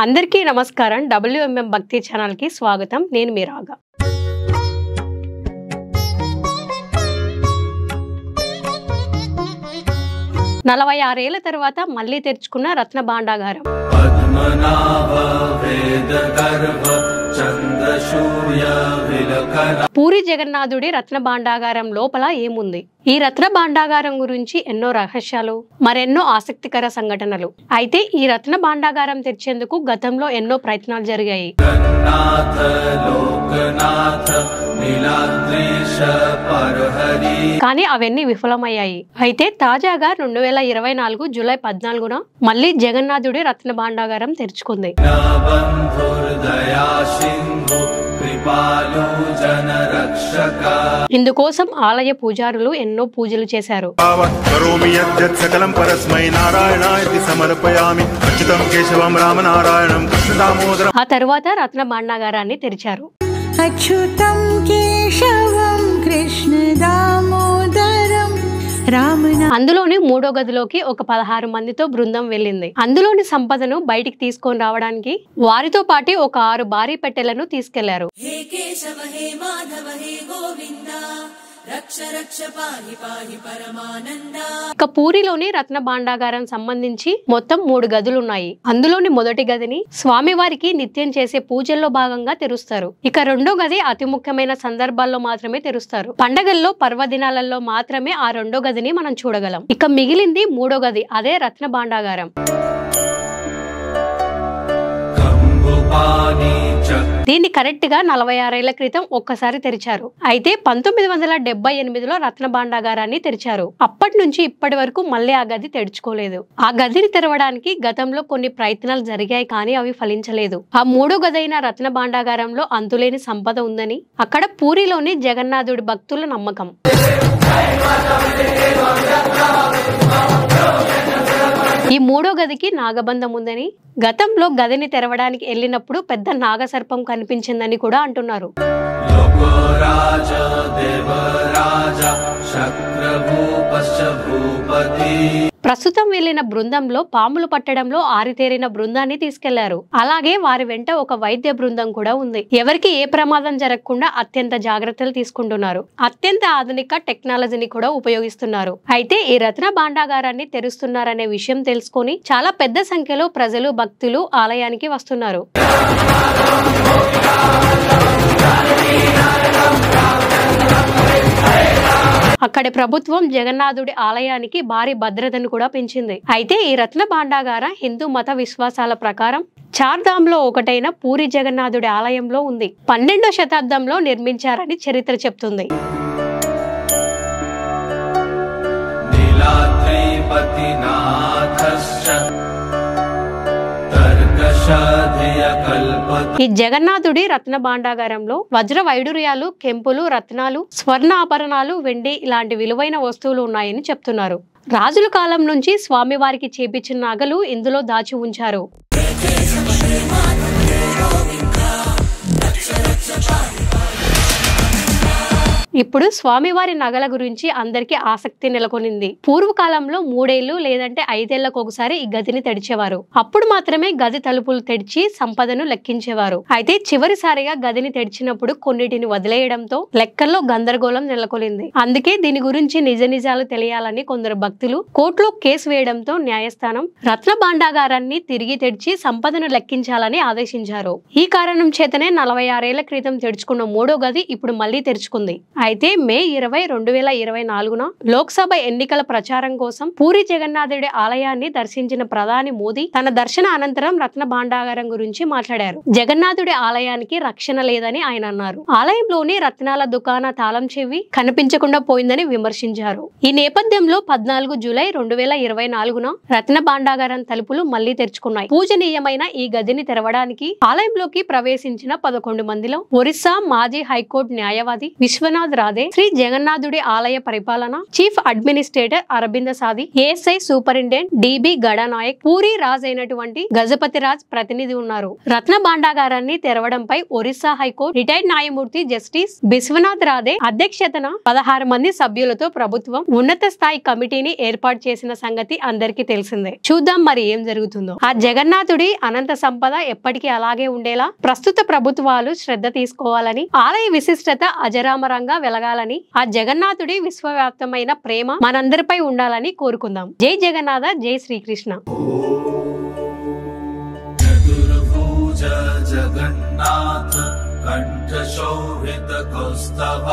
అందరికీ నమస్కారం. WMM భక్తి ఛానల్ కి స్వాగతం. నేను మీ రాగా. నలభై 6 ఏళ్ల తర్వాత మళ్ళీ తెరుచుకున్న రత్న భాండాగారం. పూరి జగన్నాథుడి రత్న భాండాగారం లోపల ఏముంది? ఈ రత్న భాండాగారం గురించి ఎన్నో రహస్యాలు, మరెన్నో ఆసక్తికర సంఘటనలు. అయితే ఈ రత్న భాండాగారం తెరిచేందుకు గతంలో ఎన్నో ప్రయత్నాలు జరిగాయి. కానీ అవన్నీ విఫలమయ్యాయి. అయితే తాజాగా 2024 జూలై 14న మళ్ళీ జగన్నాథుడి రత్న భాండాగారం తెరుచుకుంది. ఇందుకోసం ఆలయ పూజారులు ఎన్నో పూజలు చేశారు. ఆ తరువాత రత్న భాండాగారాన్ని తెరిచారు. అచ్యుతం కేశవం కృష్ణ దామోదరం అందులోని 3వ గదిలోకి ఒక 16 మందితో బృందం వెళ్ళింది. అందులోని సంపదను బయటికి తీసుకొని రావడానికి వారితో పాటు ఒక 6 భారీ పెట్టెలను తీసుకెళ్లారు. ఇక పూరిలోని రత్న భాండాగారం సంబంధించి మొత్తం 3 గదులున్నాయి. అందులోని మొదటి గదిని స్వామివారికి నిత్యం చేసే పూజల్లో భాగంగా తెరుస్తారు. ఇక 2వ గది అతి ముఖ్యమైన సందర్భాల్లో మాత్రమే తెరుస్తారు. పండగల్లో, పర్వదినాలలో మాత్రమే ఆ 2వ గదిని మనం చూడగలం. ఇక మిగిలింది 3వ గది, అదే రత్న భాండాగారం. దీన్ని కరెక్ట్ గా 46 ఏళ్ల క్రితం ఒక్కసారి తెరిచారు. అయితే 1978లో రత్న భాండాగారాన్ని తెరిచారు. అప్పటి నుంచి ఇప్పటి వరకు మళ్ళీ ఆ గది తెరుచుకోలేదు. ఆ గదిని తెరవడానికి గతంలో కొన్ని ప్రయత్నాలు జరిగాయి, కానీ అవి ఫలించలేదు. ఆ 3వ గదైన రత్న భాండాగారంలో అంతులేని సంపద ఉందని అక్కడ పూరిలోని జగన్నాథుడి భక్తుల నమ్మకం. ఈ 3వ గదికి నాగబంధం ఉందని, గతంలో గదిని తెరవడానికి వెళ్ళినప్పుడు పెద్ద నాగసర్పం కనిపించిందని కూడా అంటున్నారు. ప్రస్తుతం వెళ్లిన బృందంలో పాములు పట్టడంలో ఆరితేరిన బృందాన్ని తీసుకెళ్లారు. అలాగే వారి వెంట ఒక వైద్య బృందం కూడా ఉంది. ఎవరికి ఏ ప్రమాదం జరగకుండా అత్యంత జాగ్రత్తలు తీసుకుంటున్నారు. అత్యంత ఆధునిక టెక్నాలజీని కూడా ఉపయోగిస్తున్నారు. అయితే ఈ రత్న భాండాగారాన్ని తెరుస్తున్నారనే విషయం తెలుసుకొని చాలా పెద్ద సంఖ్యలో ప్రజలు, భక్తులు ఆలయానికి వస్తున్నారు. అక్కడి ప్రభుత్వం జగన్నాథుడి ఆలయానికి భారీ భద్రతను కూడా పెంచింది. అయితే ఈ రత్న భాండాగారం హిందూ మత విశ్వాసాల ప్రకారం చార్ధామ్లో ఒకటైన పూరి జగన్నాథుడి ఆలయంలో ఉంది. 12వ శతాబ్దంలో నిర్మించారని చరిత్ర చెప్తుంది. ఈ జగన్నాథుడి రత్న భాండాగారంలో వజ్ర వైడూర్యాలు, కెంపులు, రత్నాలు, స్వర్ణ ఆభరణాలు, వెండి ఇలాంటి విలువైన వస్తువులు ఉన్నాయని చెప్తున్నారు. రాజుల కాలం నుంచి స్వామివారికి చేపించిన నగలు ఇందులో దాచి ఉంచారు. ఇప్పుడు స్వామివారి నగల గురించి అందరికీ ఆసక్తి నెలకొనింది. పూర్వకాలంలో 3 ఏళ్లు లేదంటే 5 ఏళ్లకు ఒకసారి ఈ గదిని తెరిచేవారు. అప్పుడు మాత్రమే గది తలుపులు తెరిచి సంపదను లెక్కించేవారు. అయితే చివరిసారిగా గదిని తెరిచినప్పుడు కొన్నిటిని వదిలేయడంతో లెక్కల్లో గందరగోళం నెలకొలింది. అందుకే దీని గురించి నిజ నిజాలు తెలియాలని కొందరు భక్తులు కోర్టులో కేసు వేయడంతో న్యాయస్థానం రత్న భాండాగారాన్ని తిరిగి తెరిచి సంపదను లెక్కించాలని ఆదేశించారు. ఈ కారణం చేతనే 46 ఏళ్ల క్రితం తెరుచుకున్న 3వ గది ఇప్పుడు మళ్లీ తెరుచుకుంది. అయితే మే 20, 2024న లోక్సభ ఎన్నికల ప్రచారం కోసం పూరి జగన్నాథుడి ఆలయాన్ని దర్శించిన ప్రధాని మోదీ తన దర్శన అనంతరం రత్న భాండాగారం గురించి మాట్లాడారు. జగన్నాథుడి ఆలయానికి రక్షణ లేదని ఆయన అన్నారు. ఆలయంలోని రత్నాల దుకాణ తాళం చెవి కనిపించకుండా పోయిందని విమర్శించారు. ఈ నేపథ్యంలో 14 జూలై 2024న రత్న భాండాగారం తలుపులు మళ్లీ తెరుచుకున్నాయి. పూజనీయమైన ఈ గదిని తెరవడానికి ఆలయంలోకి ప్రవేశించిన 11 మందిలో ఒరిస్సా మాజీ హైకోర్టు న్యాయవాది విశ్వనాథ్ విశ్వనాథ్ రాధే, శ్రీ జగన్నాథుడి ఆలయ పరిపాలన chief administrator Aravinda Sadi, ASI superintendent DB Gadanayak, Puri Raj అయినటువంటి గజపతి రాజ్ ప్రతినిధి ఉన్నారు. రత్న భాండాగారాన్ని తెరవడంపై ఒరిస్సా హైకోర్టు రిటైర్డ్ న్యాయమూర్తి జస్టిస్ విశ్వనాథ్ రాధే అధ్యక్షతన 16 మంది సభ్యులతో ప్రభుత్వం ఉన్నత స్థాయి కమిటీని ఏర్పాటు చేసిన సంగతి అందరికీ తెలిసిందే. చూద్దాం మరి ఏం జరుగుతుందో. ఆ జగన్నాథుడి అనంత సంపద ఎప్పటికీ అలాగే ఉండేలా ప్రస్తుత ప్రభుత్వాలు శ్రద్ధ తీసుకోవాలని, ఆలయ విశిష్టత అజరామరంగా వెలగాలని, ఆ జగన్నాథుడి విశ్వవ్యాప్తమైన ప్రేమ మనందరిపై ఉండాలని కోరుకుందాం. జై జగన్నాథ, జై శ్రీకృష్ణ. జగన్నాథ కంఠ శోభిత కౌస్తభ